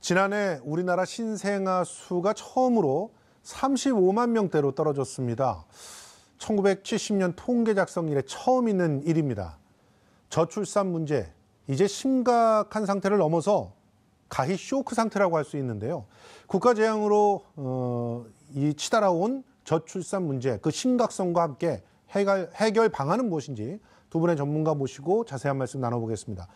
지난해 우리나라 신생아 수가 처음으로 35만 명대로 떨어졌습니다. 1970년 통계 작성 이래 처음 있는 일입니다. 저출산 문제, 이제 심각한 상태를 넘어서 가히 쇼크 상태라고 할 수 있는데요. 국가 재앙으로 치달아온 저출산 문제, 그 심각성과 함께 해결 방안은 무엇인지 두 분의 전문가 모시고 자세한 말씀 나눠보겠습니다.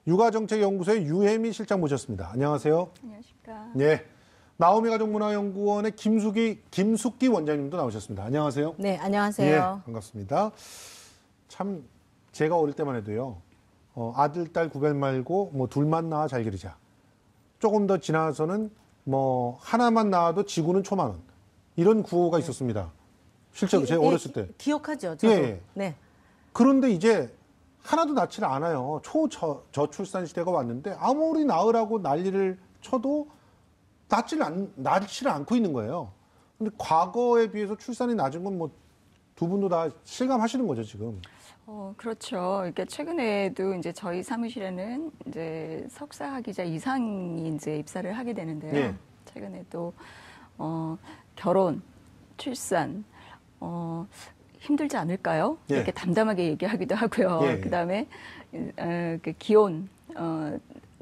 육아정책연구소의 유혜미 실장 모셨습니다. 안녕하세요. 안녕하십니까. 네, 나오미 가족문화연구원의 김숙기 원장님도 나오셨습니다. 안녕하세요. 네, 안녕하세요. 네, 반갑습니다. 참 제가 어릴 때만 해도요. 아들, 딸 구별 말고 뭐 둘만 낳아 잘 기르자. 조금 더 지나서는 뭐 하나만 낳아도 지구는 초만원. 이런 구호가 있었습니다. 실제로 제 어렸을 때. 기억하죠, 저도. 예. 네. 그런데 이제 하나도 낳지를 않아요. 저출산 시대가 왔는데 아무리 낳으라고 난리를 쳐도 낳지를 않고 있는 거예요. 근데 과거에 비해서 출산이 낮은 건 뭐 두 분도 다 실감하시는 거죠, 지금. 그렇죠. 그러니까 최근에도 이제 저희 사무실에는 이제 석사학위자 이상이 이제 입사를 하게 되는데요. 네. 최근에도 결혼, 출산, 힘들지 않을까요? 예. 이렇게 담담하게 얘기하기도 하고요. 예. 그다음에 그 기혼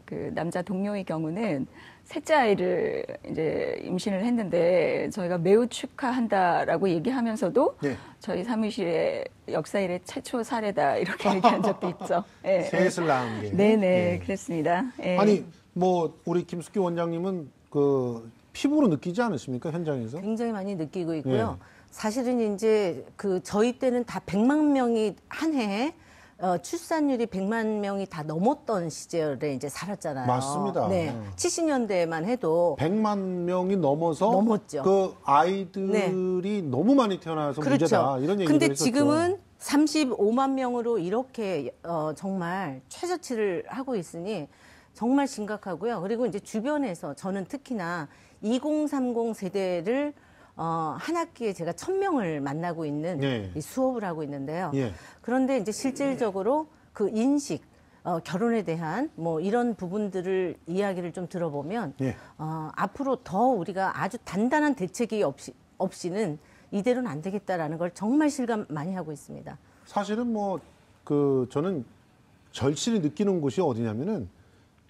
그 남자 동료의 경우는 셋째 아이를 이제 임신을 했는데 저희가 매우 축하한다라고 얘기하면서도 예. 저희 사무실의 역사 이래 최초 사례다 이렇게 얘기한 적도 있죠. 예. 셋을 낳은 게. 네네, 예. 그렇습니다. 예. 아니 뭐 우리 김숙기 원장님은 그 피부로 느끼지 않으십니까, 현장에서? 굉장히 많이 느끼고 있고요. 예. 사실은 이제 그 저희 때는 다 100만 명이 한 해에 출산율이 100만 명이 다 넘었던 시절에 이제 살았잖아요. 맞습니다. 네. 70년대만 해도 100만 명이 넘어서 넘었죠. 그 아이들이 너무 많이 태어나서 문제다. 이런 얘기를 근데 했었죠. 지금은 35만 명으로 이렇게 정말 최저치를 하고 있으니 정말 심각하고요. 그리고 이제 주변에서 저는 특히나 2030 세대를 한 학기에 제가 1000명을 만나고 있는 예. 이 수업을 하고 있는데요. 예. 그런데 이제 실질적으로 그 인식, 결혼에 대한 뭐 이런 부분들을 이야기를 좀 들어보면 예. 앞으로 더 우리가 아주 단단한 대책이 없이는 이대로는 안 되겠다라는 걸 정말 실감 많이 하고 있습니다. 사실은 뭐 저는 절실히 느끼는 곳이 어디냐면은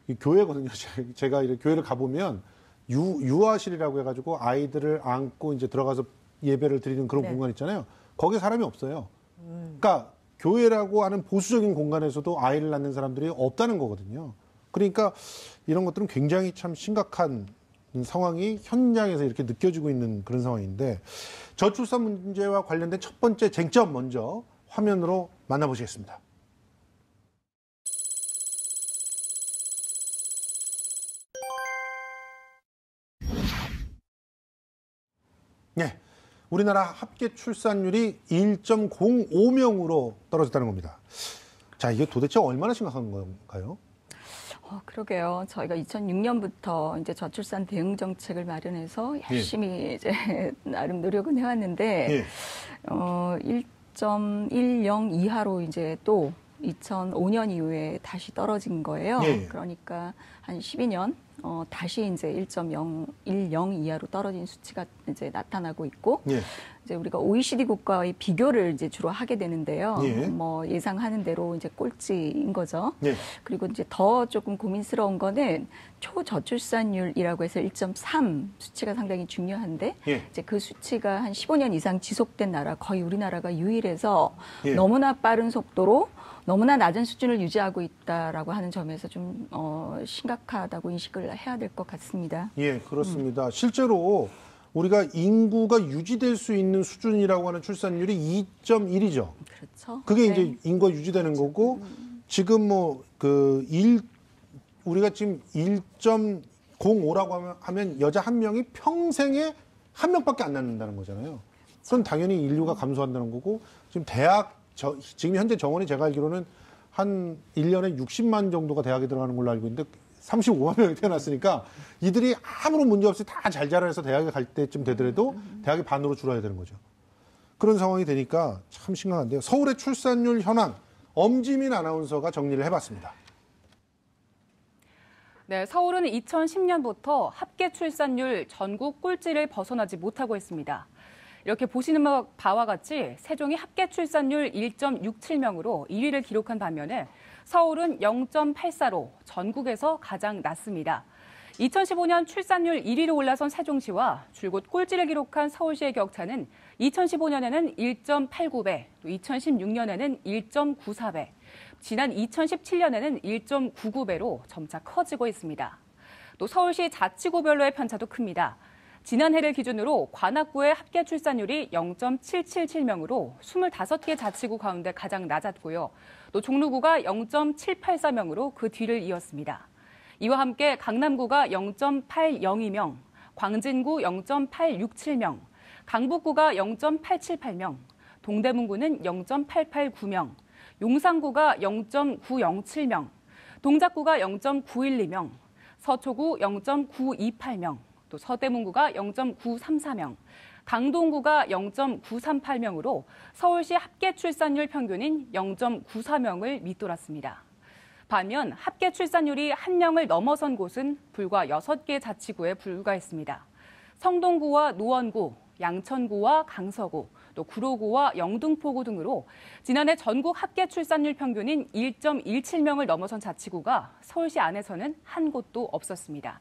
이 교회거든요. 제가 이렇게 교회를 가보면 유아실이라고 해가지고 아이들을 안고 이제 들어가서 예배를 드리는 그런 네. 공간 있잖아요. 거기에 사람이 없어요. 그러니까 교회라고 하는 보수적인 공간에서도 아이를 낳는 사람들이 없다는 거거든요. 그러니까 이런 것들은 굉장히 참 심각한 상황이 현장에서 이렇게 느껴지고 있는 그런 상황인데 저출산 문제와 관련된 첫 번째 쟁점 먼저 화면으로 만나보시겠습니다. 네, 우리나라 합계 출산율이 1.05명으로 떨어졌다는 겁니다. 자, 이게 도대체 얼마나 심각한 건가요? 그러게요. 저희가 2006년부터 이제 저출산 대응 정책을 마련해서 열심히 이제 나름 노력은 해왔는데, 예. 1.10 이하로 이제 또 2005년 이후에 다시 떨어진 거예요. 예. 그러니까 한 12년 다시 이제 1.10 이하로 떨어진 수치가 이제 나타나고 있고, 예. 이제 우리가 OECD 국가의 비교를 이제 주로 하게 되는데요. 예. 뭐 예상하는 대로 이제 꼴찌인 거죠. 예. 그리고 이제 더 조금 고민스러운 거는 초저출산율이라고 해서 1.3 수치가 상당히 중요한데, 예. 이제 그 수치가 한 15년 이상 지속된 나라 거의 우리나라가 유일해서 예. 너무나 빠른 속도로 너무나 낮은 수준을 유지하고 있다라고 하는 점에서 좀 심각하다고 인식을 해야 될 것 같습니다. 예, 그렇습니다. 실제로 우리가 인구가 유지될 수 있는 수준이라고 하는 출산율이 2.1이죠. 그렇죠. 그게 네. 이제 인구가 유지되는 거고, 지금 뭐 우리가 지금 1.05라고 하면 여자 한 명이 평생에 한 명밖에 안 낳는다는 거잖아요. 그건 당연히 인류가 감소한다는 거고, 지금 지금 현재 정원이 제가 알기로는 한 1년에 60만 정도가 대학에 들어가는 걸로 알고 있는데 35만 명이 태어났으니까 이들이 아무런 문제 없이 다 잘 자라서 대학에 갈 때쯤 되더라도 대학이 반으로 줄어야 되는 거죠. 그런 상황이 되니까 참 심각한데요. 서울의 출산율 현황 엄지민 아나운서가 정리를 해봤습니다. 네, 서울은 2010년부터 합계 출산율 전국 꼴찌를 벗어나지 못하고 있습니다. 이렇게 보시는 바와 같이 세종이 합계 출산율 1.67명으로 1위를 기록한 반면에 서울은 0.84로 전국에서 가장 낮습니다. 2015년 출산율 1위로 올라선 세종시와 줄곧 꼴찌를 기록한 서울시의 격차는 2015년에는 1.89배, 2016년에는 1.94배, 지난 2017년에는 1.99배로 점차 커지고 있습니다. 또 서울시 자치구별로의 편차도 큽니다. 지난해를 기준으로 관악구의 합계 출산율이 0.777명으로 25개 자치구 가운데 가장 낮았고요. 또 종로구가 0.784명으로 그 뒤를 이었습니다. 이와 함께 강남구가 0.802명, 광진구 0.867명, 강북구가 0.878명, 동대문구는 0.889명, 용산구가 0.907명, 동작구가 0.912명, 서초구 0.928명, 또 서대문구가 0.934명, 강동구가 0.938명으로 서울시 합계 출산율 평균인 0.94명을 밑돌았습니다. 반면 합계 출산율이 1명을 넘어선 곳은 불과 6개 자치구에 불과했습니다. 성동구와 노원구, 양천구와 강서구, 또 구로구와 영등포구 등으로 지난해 전국 합계 출산율 평균인 1.17명을 넘어선 자치구가 서울시 안에서는 한 곳도 없었습니다.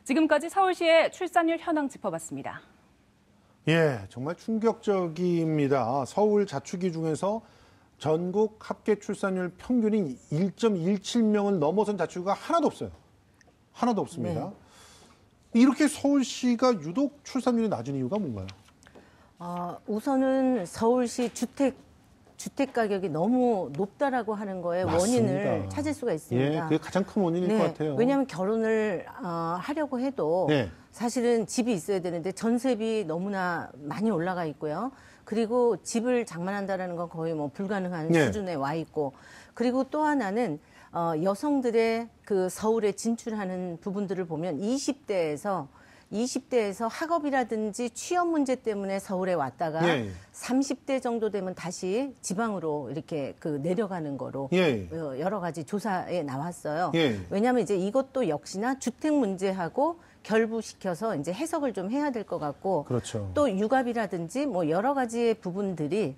지금까지 서울시의 출산율 현황 짚어봤습니다. 예, 정말 충격적입니다. 서울 자치구 중에서 전국 합계 출산율 평균인 1.17명을 넘어선 자치구가 하나도 없어요. 하나도 없습니다. 네. 이렇게 서울시가 유독 출산율이 낮은 이유가 뭔가요? 우선은 서울시 주택 가격이 너무 높다라고 하는 거에 맞습니다. 원인을 찾을 수가 있습니다. 예, 그게 가장 큰 원인일 것 같아요. 왜냐하면 결혼을 하려고 해도 네. 사실은 집이 있어야 되는데 전세비 너무나 많이 올라가 있고요. 그리고 집을 장만한다는 건 거의 뭐 불가능한 네. 수준에 와 있고, 그리고 또 하나는 여성들의 그 서울에 진출하는 부분들을 보면 20대에서 학업이라든지 취업 문제 때문에 서울에 왔다가 예. 30대 정도 되면 다시 지방으로 이렇게 그 내려가는 거로 예. 여러 가지 조사에 나왔어요. 예. 왜냐하면 이제 이것도 역시나 주택 문제하고 결부시켜서 이제 해석을 좀 해야 될 것 같고, 그렇죠. 또 육아비라든지 뭐 여러 가지의 부분들이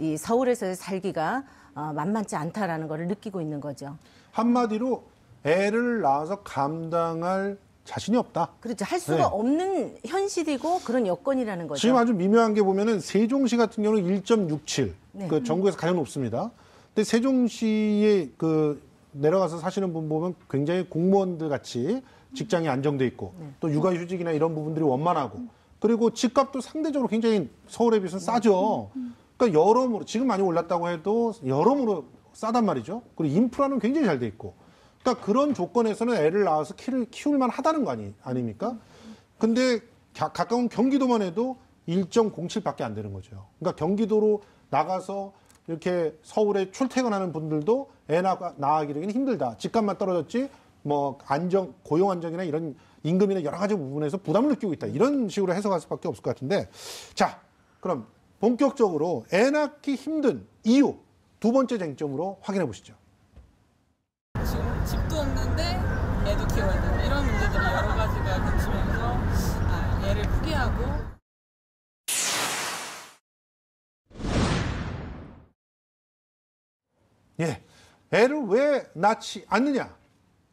이 서울에서의 살기가 만만치 않다라는 것을 느끼고 있는 거죠. 한마디로 애를 낳아서 감당할 자신이 없다. 그렇죠. 할 수가 네. 없는 현실이고 그런 여건이라는 거죠. 지금 아주 미묘한 게 보면은 세종시 같은 경우는 1.67, 네. 그 전국에서 가장 높습니다. 근데 세종시에 그 내려가서 사시는 분 보면 굉장히 공무원들 같이 직장이 안정돼 있고 또 육아휴직이나 이런 부분들이 원만하고 그리고 집값도 상대적으로 굉장히 서울에 비해서는 싸죠. 그러니까 여러모로 지금 많이 올랐다고 해도 여러모로 싸단 말이죠. 그리고 인프라는 굉장히 잘 돼 있고. 그러니까 그런 조건에서는 애를 낳아서 키울만 하다는 거 아닙니까? 근데 가까운 경기도만 해도 1.07밖에 안 되는 거죠. 그러니까 경기도로 나가서 이렇게 서울에 출퇴근하는 분들도 애 낳기는 힘들다. 집값만 떨어졌지 뭐 고용 안정이나 이런 임금이나 여러 가지 부분에서 부담을 느끼고 있다. 이런 식으로 해석할 수밖에 없을 것 같은데, 자, 그럼 본격적으로 애 낳기 힘든 이유 두 번째 쟁점으로 확인해 보시죠. 지금 집도 없는데 애도 키워야 되는 이런 문제들이 여러 가지가 겹치면서 애를 포기하고. 예, 애를 왜 낳지 않느냐?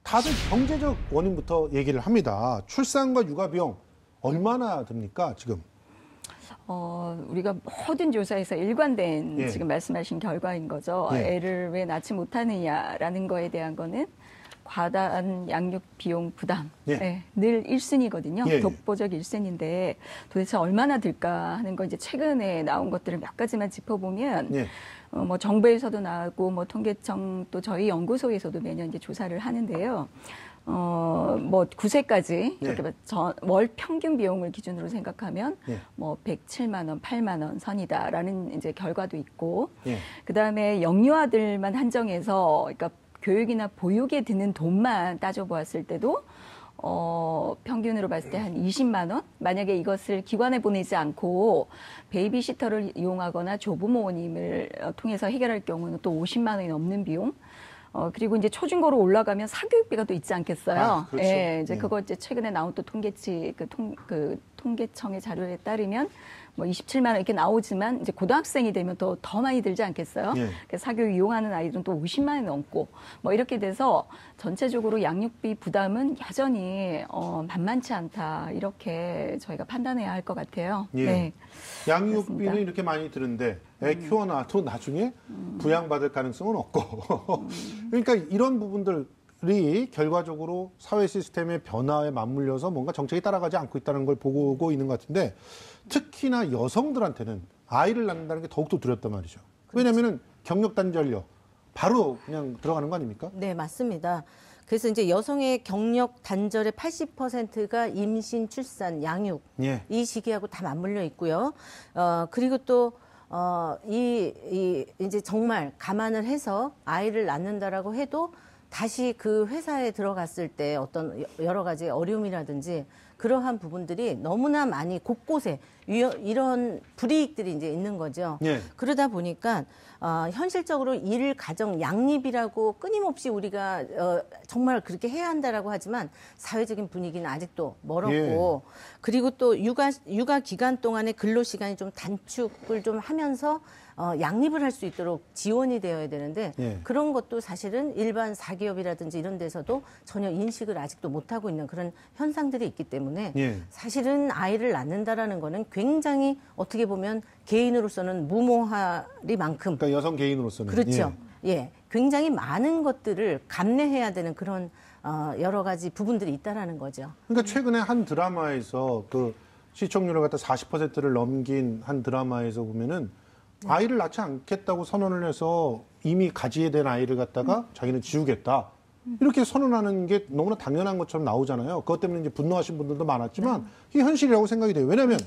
다들 경제적 원인부터 얘기를 합니다. 출산과 육아 비용 얼마나 듭니까, 지금? 우리가 모든 조사에서 일관된 예. 지금 말씀하신 결과인 거죠. 예. 애를 왜 낳지 못하느냐라는 거에 대한 거는 과다한 양육 비용 부담. 예. 네, 늘 1순위거든요. 예, 예. 독보적 1순위인데 도대체 얼마나 들까 하는 거 이제 최근에 나온 것들을 몇 가지만 짚어보면 예. 뭐 정부에서도 나오고 뭐 통계청 또 저희 연구소에서도 매년 이제 조사를 하는데요. 뭐 9세까지 예. 이렇게 월 평균 비용을 기준으로 생각하면 예. 뭐 107만 원, 8만 원 선이다라는 이제 결과도 있고, 예. 그다음에 영유아들만 한정해서 그러니까 교육이나 보육에 드는 돈만 따져보았을 때도 평균으로 봤을 때 한 20만 원? 만약에 이것을 기관에 보내지 않고 베이비시터를 이용하거나 조부모님을 통해서 해결할 경우는 또 50만 원이 넘는 비용. 그리고 이제 초중고로 올라가면 사교육비가 또 있지 않겠어요? 아, 그렇죠. 예, 이제 예. 그거 이제 최근에 나온 또 통계치 그 통계청의 자료에 따르면 뭐 27만 원 이렇게 나오지만 이제 고등학생이 되면 더 많이 들지 않겠어요? 예. 사교육 이용하는 아이들은 또 50만 원이 넘고 뭐 이렇게 돼서 전체적으로 양육비 부담은 여전히 만만치 않다 이렇게 저희가 판단해야 할 것 같아요. 예. 네. 양육비는 그렇습니다. 이렇게 많이 드는데 애 키워놔도 나중에 부양받을 가능성은 없고 그러니까 이런 부분들이 결과적으로 사회 시스템의 변화에 맞물려서 뭔가 정책이 따라가지 않고 있다는 걸 보고 있는 것 같은데 특히나 여성들한테는 아이를 낳는다는 게 더욱더 두렵단 말이죠. 왜냐하면 경력 단절료 바로 그냥 들어가는 거 아닙니까? 네, 맞습니다. 그래서 이제 여성의 경력 단절의 80%가 임신, 출산, 양육 예. 이 시기하고 다 맞물려 있고요. 그리고 또 이제 정말 감안을 해서 아이를 낳는다라고 해도 다시 그 회사에 들어갔을 때 어떤 여러 가지 어려움이라든지 그러한 부분들이 너무나 많이 곳곳에 이런 불이익들이 이제 있는 거죠. 예. 그러다 보니까 현실적으로 일, 가정, 양립이라고 끊임없이 우리가 정말 그렇게 해야 한다라고 하지만 사회적인 분위기는 아직도 멀었고 예. 그리고 또 육아 기간 동안의 근로 시간이 좀 단축을 좀 하면서 양립을 할 수 있도록 지원이 되어야 되는데 예. 그런 것도 사실은 일반 사기업이라든지 이런 데서도 전혀 인식을 아직도 못하고 있는 그런 현상들이 있기 때문에 예. 사실은 아이를 낳는다라는 거는 굉장히 어떻게 보면 개인으로서는 무모하리만큼 그러니까 여성 개인으로서는 그렇죠. 예. 굉장히 많은 것들을 감내해야 되는 그런 여러 가지 부분들이 있다라는 거죠. 그러니까 최근에 한 드라마에서 그 시청률을 갖다 40%를 넘긴 한 드라마에서 보면은 아이를 낳지 않겠다고 선언을 해서 이미 가지에 된 아이를 갖다가 자기는 지우겠다. 이렇게 선언하는 게 너무나 당연한 것처럼 나오잖아요. 그것 때문에 이제 분노하신 분들도 많았지만 이게 현실이라고 생각이 돼요. 왜냐하면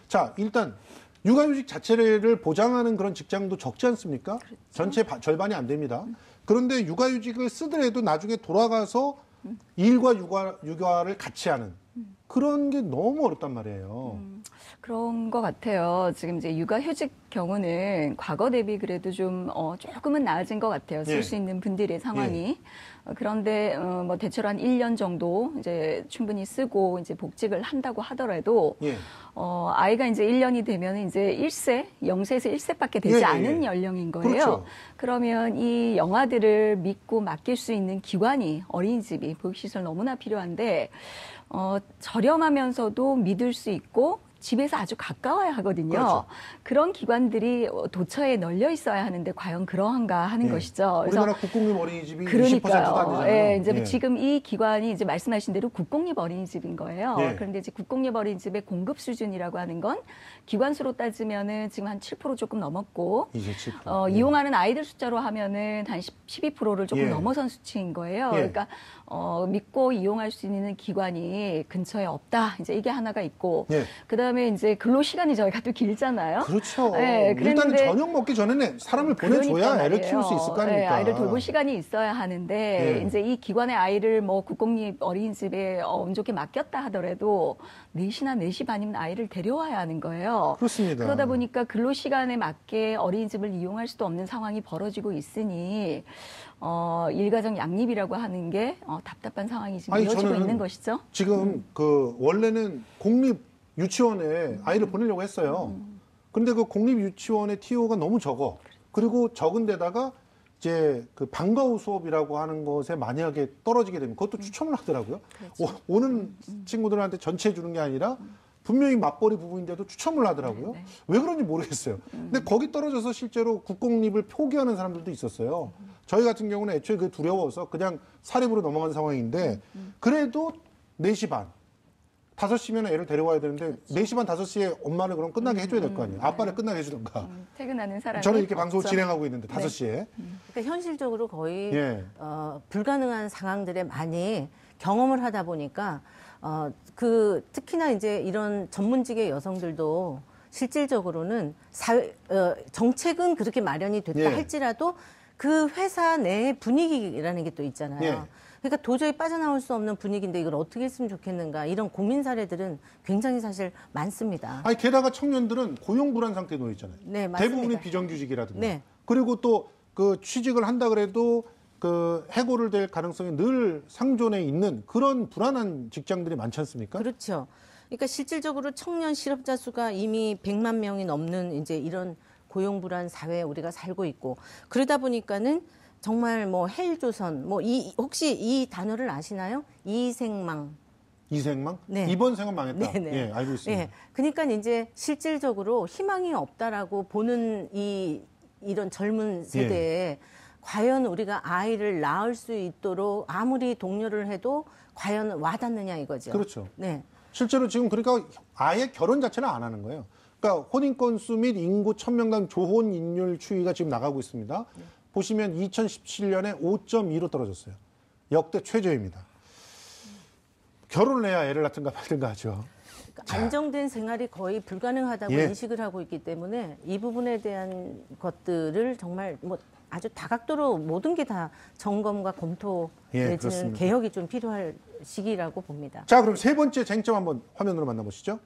자 일단 육아휴직 자체를 보장하는 그런 직장도 적지 않습니까? 전체 절반이 안 됩니다. 그런데 육아휴직을 쓰더라도 나중에 돌아가서 일과 육아를 같이 하는 그런 게 너무 어렵단 말이에요. 그런 것 같아요. 지금 이제 육아휴직 경우는 과거 대비 그래도 좀 조금은 나아진 것 같아요. 쓸 수 있는 분들의 상황이. 그런데 뭐 대체로 한 1년 정도 이제 충분히 쓰고 이제 복직을 한다고 하더라도 예. 아이가 이제 1년이 되면 이제 1세, 0세에서 1세밖에 되지 예, 예, 않은 예. 연령인 거예요. 그렇죠. 그러면 이 영아들을 믿고 맡길 수 있는 기관이 어린이집이 보육시설 너무나 필요한데 저렴하면서도 믿을 수 있고 집에서 아주 가까워야 하거든요. 그렇죠. 그런 기관들이 도처에 널려 있어야 하는데 과연 그러한가 하는 예. 것이죠. 우리나라 국공립 어린이집이 20%도 안 그러니까요. 되잖아요. 예, 이제 예. 지금 이 기관이 이제 말씀하신 대로 국공립 어린이집인 거예요. 예. 그런데 이제 국공립 어린이집의 공급 수준이라고 하는 건 기관 수로 따지면은 지금 한 7% 조금 넘었고, 이제 7%. 이용하는 아이들 숫자로 하면은 한 12%를 조금 예. 넘어선 수치인 거예요. 예. 그러니까 믿고 이용할 수 있는 기관이 근처에 없다. 이제 이게 하나가 있고, 예. 그다음에 이제 근로 시간이 저희가 또 길잖아요. 그렇죠. 예, 일단은 그랬는데- 저녁 먹기 전에는 사람을 보내줘야 그러니까 애를 말이에요. 키울 수 있을 거 네, 아닙니까? 아이를 돌볼 시간이 있어야 하는데 예. 이제 이 기관의 아이를 뭐 국공립 어린이집에 운 좋게 맡겼다 하더라도 4시나 4시 반이면 아이를 데려와야 하는 거예요. 그렇습니다. 그러다 보니까 근로 시간에 맞게 어린이집을 이용할 수도 없는 상황이 벌어지고 있으니 일가정 양립이라고 하는 게 답답한 상황이 지금 아니, 이어지고 저는 있는 것이죠. 지금 그 원래는 공립 유치원에 아이를 보내려고 했어요. 그런데 그 공립 유치원의 TO가 너무 적어. 그리고 적은 데다가 이제 그 방과 후 수업이라고 하는 것에 만약에 떨어지게 되면 그것도 추천을 하더라고요. 오는 친구들한테 전체 주는 게 아니라 분명히 맞벌이 부부인데도 추첨을 하더라고요. 네. 왜 그런지 모르겠어요. 근데 거기 떨어져서 실제로 국공립을 포기하는 사람들도 있었어요. 저희 같은 경우는 애초에 그 두려워서 그냥 사립으로 넘어간 상황인데 그래도 4시 반, 5시면 애를 데려와야 되는데 4시 반, 5시에 엄마를 그럼 끝나게 해줘야 될 거 아니에요. 아빠를 끝나게 해주던가. 퇴근하는 사람이 저는 이렇게 방송을 없죠. 진행하고 있는데 5시에. 그러니까 현실적으로 거의 예. 불가능한 상황들에 많이 경험을 하다 보니까 특히나 이제 이런 전문직의 여성들도 실질적으로는 정책은 그렇게 마련이 됐다 예. 할지라도 그 회사 내 분위기라는 게 또 있잖아요. 예. 그러니까 도저히 빠져나올 수 없는 분위기인데 이걸 어떻게 했으면 좋겠는가 이런 고민 사례들은 굉장히 사실 많습니다. 아니 게다가 청년들은 고용 불안 상태에 놓여 있잖아요. 네, 맞습니다. 대부분이 비정규직이라든가. 네. 그리고 또 그 취직을 한다 그래도 그 해고를 될 가능성이 늘 상존해 있는 그런 불안한 직장들이 많지 않습니까? 그렇죠. 그러니까 실질적으로 청년 실업자 수가 이미 100만 명이 넘는 이제 이런 고용 불안 사회에 우리가 살고 있고 그러다 보니까는 정말 뭐 헬조선 뭐 혹시 이 단어를 아시나요? 이생망. 이생망? 네. 이번 생은 망했다. 네네. 예, 알고 있습니다. 네. 그러니까 이제 실질적으로 희망이 없다라고 보는 이런 젊은 세대에 과연 우리가 아이를 낳을 수 있도록 아무리 독려를 해도 과연 와닿느냐 이거죠. 그렇죠. 네. 실제로 지금 그러니까 아예 결혼 자체는 안 하는 거예요. 그러니까 혼인 건수 및 인구 1000명당 조혼인율 추이가 지금 나가고 있습니다. 보시면 2017년에 5.2로 떨어졌어요. 역대 최저입니다. 결혼을 해야 애를 낳든가 말든가 하죠. 그러니까 안정된 생활이 거의 불가능하다고 예. 인식을 하고 있기 때문에 이 부분에 대한 것들을 정말 뭐 아주 다각도로 모든 게 다 점검과 검토 예, 내지는 그렇습니다. 개혁이 좀 필요할 시기라고 봅니다. 자, 그럼 세 번째 쟁점 한번 화면으로 만나보시죠.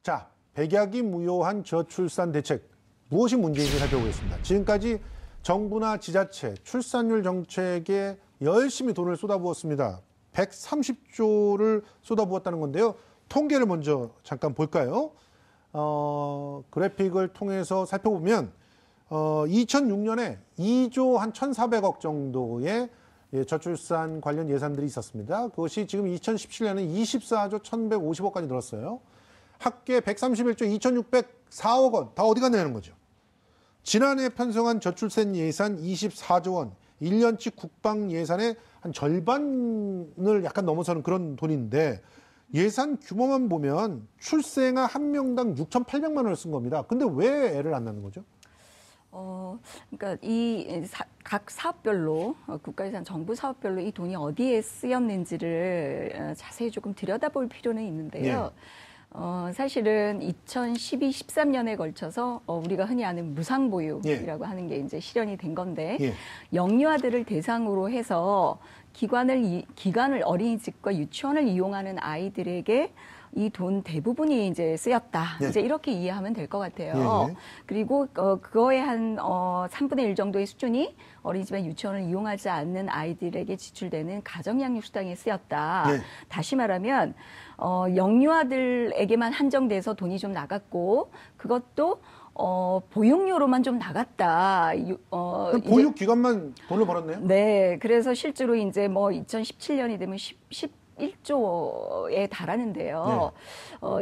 자, 백약이 무효한 저출산 대책 무엇이 문제인지 살펴보겠습니다. 지금까지 정부나 지자체 출산율 정책에 열심히 돈을 쏟아부었습니다. 130조를 쏟아부었다는 건데요. 통계를 먼저 잠깐 볼까요? 그래픽을 통해서 살펴보면 2006년에 2조 한 1,400억 정도의 저출산 관련 예산들이 있었습니다. 그것이 지금 2017년에 24조 1,150억까지 늘었어요. 합계 131조 2,604억 원, 다 어디 갔냐는 거죠. 지난해 편성한 저출산 예산 24조 원, 1년치 국방 예산의 한 절반을 약간 넘어서는 그런 돈인데 예산 규모만 보면 출생아 한 명당 6,800만 원을 쓴 겁니다. 근데 왜 애를 안 낳는 거죠? 그러니까 각 사업별로 국가예산 정부 사업별로 이 돈이 어디에 쓰였는지를 자세히 조금 들여다볼 필요는 있는데요. 사실은 2012, 13년에 걸쳐서 우리가 흔히 아는 무상보육이라고 하는 게 이제 실현이 된 건데 영유아들을 대상으로 해서 기관을 어린이집과 유치원을 이용하는 아이들에게 이 돈 대부분이 이제 쓰였다. 이제 이렇게 이해하면 될 것 같아요. 그리고 그거의 한 3분의 1 정도의 수준이 어린이집과 유치원을 이용하지 않는 아이들에게 지출되는 가정양육 수당에 쓰였다. 다시 말하면 영유아들에게만 한정돼서 돈이 좀 나갔고 그것도 보육료로만 좀 나갔다. 보육 기관만 돈을 벌었네요. 네, 그래서 실제로 이제 뭐 2017년이 되면 11조에 달하는데요.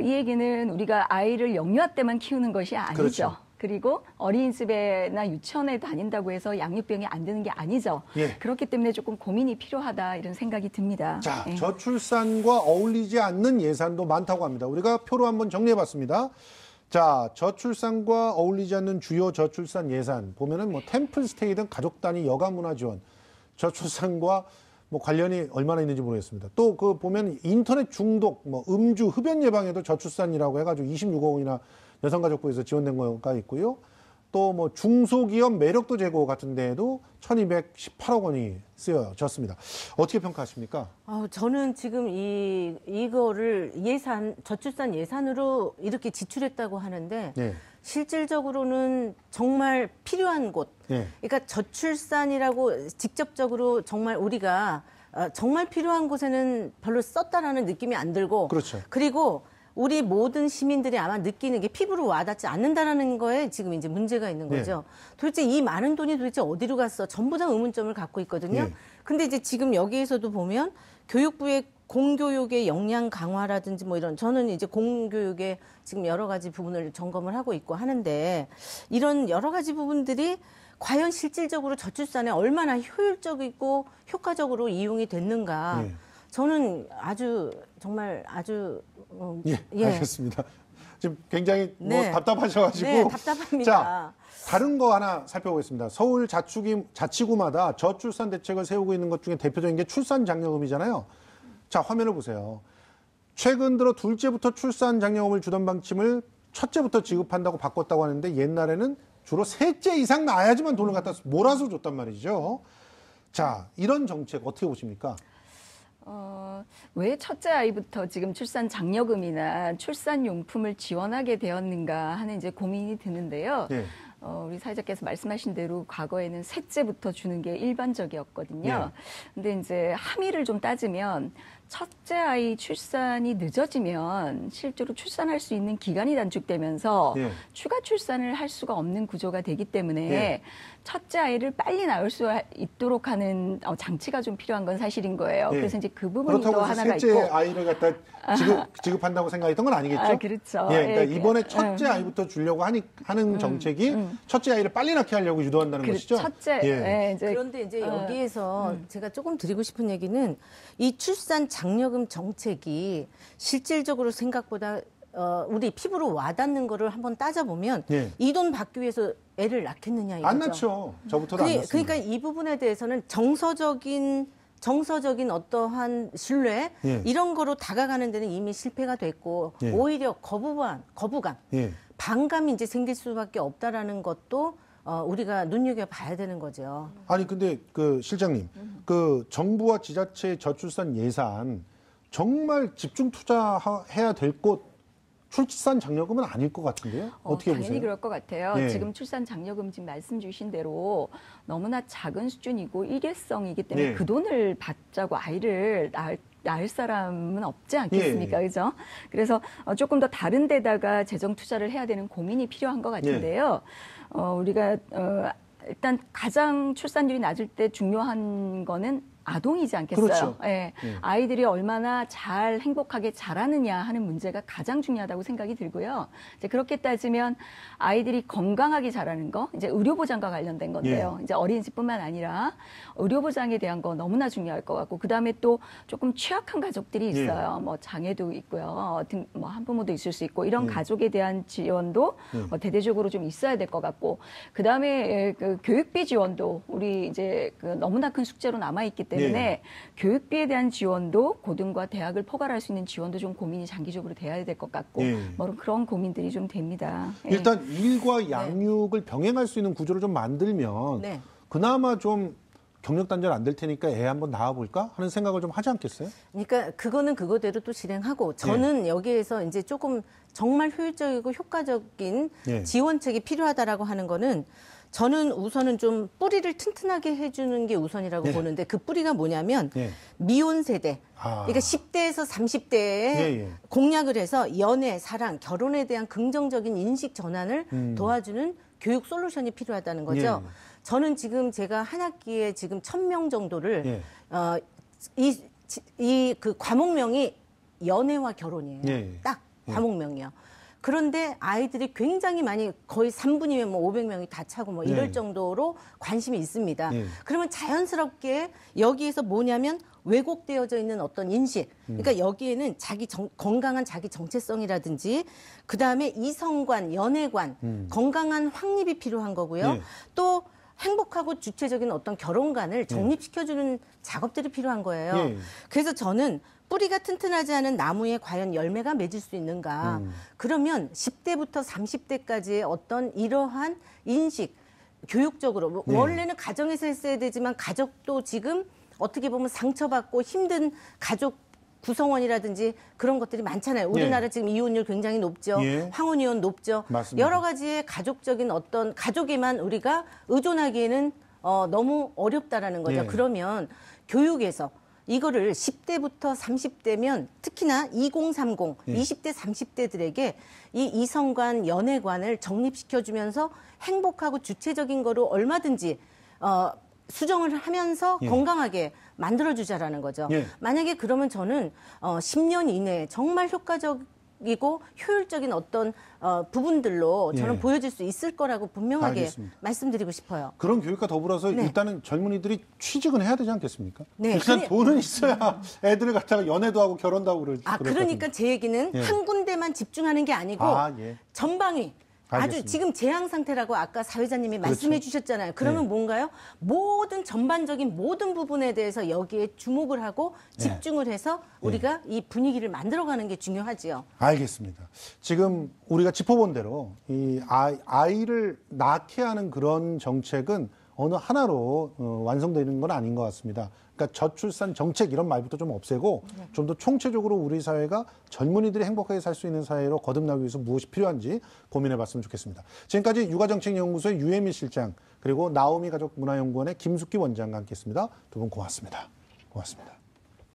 이 얘기는 우리가 아이를 영유아 때만 키우는 것이 아니죠. 그렇죠. 그리고 어린이집이나 유치원에 다닌다고 해서 양육비용이 안 드는 게 아니죠. 그렇기 때문에 조금 고민이 필요하다 이런 생각이 듭니다. 자, 저출산과 어울리지 않는 예산도 많다고 합니다. 우리가 표로 한번 정리해봤습니다. 자, 저출산과 어울리지 않는 주요 저출산 예산 보면은 뭐 템플스테이 등 가족 단위 여가 문화 지원, 저출산과 뭐 관련이 얼마나 있는지 모르겠습니다. 또 그 보면 인터넷 중독, 뭐 음주, 흡연 예방에도 저출산이라고 해가지고 26억 원이나 여성가족부에서 지원된 거가 있고요. 또 뭐 중소기업 매력도 제고 같은 데에도 1,218억 원이 쓰여졌습니다. 어떻게 평가하십니까? 저는 지금 이거를 저출산 예산으로 이렇게 지출했다고 하는데 실질적으로는 정말 필요한 곳. 그러니까 저출산이라고 직접적으로 정말 우리가 정말 필요한 곳에는 별로 썼다라는 느낌이 안 들고 그렇죠. 그리고 우리 모든 시민들이 아마 느끼는 게 피부로 와닿지 않는다라는 거에 지금 이제 문제가 있는 거죠. 도대체 이 많은 돈이 도대체 어디로 갔어? 전부 다 의문점을 갖고 있거든요. 근데 이제 지금 여기에서도 보면 교육부의 공교육의 역량 강화라든지 뭐 이런 저는 이제 공교육의 지금 여러 가지 부분을 점검을 하고 있고 하는데 이런 여러 가지 부분들이 과연 실질적으로 저출산에 얼마나 효율적이고 효과적으로 이용이 됐는가. 저는 정말 아주 알겠습니다. 지금 굉장히 뭐 답답하셔가지고. 네, 답답합니다. 자, 다른 거 하나 살펴보겠습니다. 서울 자치구마다 저출산 대책을 세우고 있는 것 중에 대표적인 게 출산 장려금이잖아요. 자, 화면을 보세요. 최근 들어 둘째부터 출산 장려금을 주던 방침을 첫째부터 지급한다고 바꿨다고 하는데 옛날에는 주로 셋째 이상 낳아야지만 돈을 갖다 몰아서 줬단 말이죠. 자, 이런 정책 어떻게 보십니까? 왜 첫째 아이부터 지금 출산 장려금이나 출산 용품을 지원하게 되었는가 하는 이제 고민이 드는데요. 예. 우리 사회자께서 말씀하신 대로 과거에는 셋째부터 주는 게 일반적이었거든요. 근데 이제 함의를 좀 따지면 첫째 아이 출산이 늦어지면 실제로 출산할 수 있는 기간이 단축되면서 예. 추가 출산을 할 수가 없는 구조가 되기 때문에 예. 첫째 아이를 빨리 낳을 수 있도록 하는 장치가 좀 필요한 건 사실인 거예요. 예. 그래서 이제 그 부분이 또 그렇다고 해서 하나가 셋째 있고. 아이를 갖다 지급한다고 생각했던 건 아니겠죠? 아, 그렇죠. 예, 그러니까 예, 이번에 첫째 아이부터 주려고 하는 정책이 첫째 아이를 빨리 낳게 하려고 유도한다는 것이죠? 첫째, 예. 이제 그런데 이제 여기에서 제가 조금 드리고 싶은 얘기는 이 출산 장려금 정책이 실질적으로 생각보다 우리 피부로 와닿는 거를 한번 따져보면 예. 이 돈 받기 위해서 애를 낳겠느냐 이거죠. 안 낳죠. 저부터도 안 낳습니다. 그러니까 이 부분에 대해서는 정서적인 어떠한 신뢰 예. 이런 거로 다가가는 데는 이미 실패가 됐고 예. 오히려 거부감, 예. 반감이 이제 생길 수밖에 없다라는 것도 우리가 눈여겨봐야 되는 거죠. 아니 근데 그 실장님, 그 정부와 지자체 저출산 예산 정말 집중 투자해야 될 곳 출산 장려금은 아닐 것 같은데요? 어떻게 당연히 보세요? 그럴 것 같아요. 예. 지금 출산 장려금 지금 말씀 주신 대로 너무나 작은 수준이고 일회성이기 때문에 예. 그 돈을 받자고 아이를 낳을 사람은 없지 않겠습니까? 예. 그죠? 그래서 조금 더 다른 데다가 재정 투자를 해야 되는 고민이 필요한 것 같은데요. 우리가 일단 가장 출산율이 낮을 때 중요한 거는 아동이지 않겠어요? 그렇죠. 예. 예. 아이들이 얼마나 잘 행복하게 자라느냐 하는 문제가 가장 중요하다고 생각이 들고요. 이제 그렇게 따지면 아이들이 건강하게 자라는 거, 이제 의료보장과 관련된 건데요. 이제 어린이집뿐만 아니라 의료보장에 대한 거 너무나 중요할 것 같고, 그 다음에 또 조금 취약한 가족들이 있어요. 뭐 장애도 있고요, 뭐 한부모도 있을 수 있고 이런 가족에 대한 지원도 대대적으로 좀 있어야 될 것 같고, 그 다음에 그 교육비 지원도 우리 이제 그 너무나 큰 숙제로 남아 있기 때문에 교육비에 대한 지원도 고등과 대학을 포괄할 수 있는 지원도 좀 고민이 장기적으로 돼야 될 것 같고 뭐 그런 고민들이 좀 됩니다. 일단 일과 양육을 병행할 수 있는 구조를 좀 만들면 네. 그나마 좀 경력 단절 안 될 테니까 애 한번 낳아볼까 하는 생각을 좀 하지 않겠어요? 그러니까 그거는 그거대로 또 실행하고 저는 여기에서 이제 조금 정말 효율적이고 효과적인 지원책이 필요하다라고 하는 거는 저는 우선은 좀 뿌리를 튼튼하게 해주는 게 우선이라고 보는데 그 뿌리가 뭐냐면 미혼 세대, 그러니까 10대에서 30대에 공략을 해서 연애, 사랑, 결혼에 대한 긍정적인 인식 전환을 도와주는 교육 솔루션이 필요하다는 거죠. 저는 지금 제가 한 학기에 지금 1000명 정도를 이 그 과목명이 연애와 결혼이에요. 딱 과목명이요. 그런데 아이들이 굉장히 많이 거의 3분이면 뭐 500명이 다 차고 뭐 이럴 정도로 관심이 있습니다. 그러면 자연스럽게 여기에서 뭐냐면 왜곡되어져 있는 어떤 인식. 그러니까 여기에는 건강한 자기 정체성이라든지 그다음에 이성관, 연애관, 건강한 확립이 필요한 거고요. 또 행복하고 주체적인 어떤 결혼관을 정립시켜주는 작업들이 필요한 거예요. 그래서 저는 뿌리가 튼튼하지 않은 나무에 과연 열매가 맺을 수 있는가. 그러면 10대부터 30대까지의 어떤 이러한 인식, 교육적으로 원래는 가정에서 했어야 되지만 가족도 지금 어떻게 보면 상처받고 힘든 가족 구성원이라든지 그런 것들이 많잖아요. 우리나라 지금 이혼율 굉장히 높죠. 황혼이혼 높죠. 맞습니다. 여러 가지의 가족적인 어떤 가족에만 우리가 의존하기에는 너무 어렵다라는 거죠. 그러면 교육에서 이거를 10대부터 30대면 특히나 2030, 20대, 30대들에게 이 이성관, 연애관을 정립시켜주면서 행복하고 주체적인 거로 얼마든지 수정을 하면서 건강하게 만들어주자라는 거죠. 만약에 그러면 저는 10년 이내에 정말 효과적이고 효율적인 어떤 부분들로 저는 보여질 수 있을 거라고 분명하게 알겠습니다. 말씀드리고 싶어요. 그런 교육과 더불어서 일단은 젊은이들이 취직은 해야 되지 않겠습니까? 네. 일단 돈은 있어야 애들을 갖다가 연애도 하고 결혼도 하고 그러니까 제 얘기는 한 군데만 집중하는 게 아니고 전방위. 알겠습니다. 아주 지금 재앙 상태라고 아까 사회자님이 말씀해 주셨잖아요. 그러면 뭔가요? 모든 전반적인 모든 부분에 대해서 여기에 주목을 하고 집중을 해서 우리가 이 분위기를 만들어가는 게 중요하지요. 알겠습니다. 지금 우리가 짚어본 대로 이 아이를 낳게 하는 그런 정책은 어느 하나로 완성되는 건 아닌 것 같습니다. 그러니까 그러니까 저출산 정책 이런 말부터 좀 없애고 좀 더 총체적으로 우리 사회가 젊은이들이 행복하게 살 수 있는 사회로 거듭나기 위해서 무엇이 필요한지 고민해봤으면 좋겠습니다. 지금까지 육아정책연구소의 유혜미 실장 그리고 나오미 가족문화연구원의 김숙기 원장과 함께했습니다. 두 분 고맙습니다. 고맙습니다.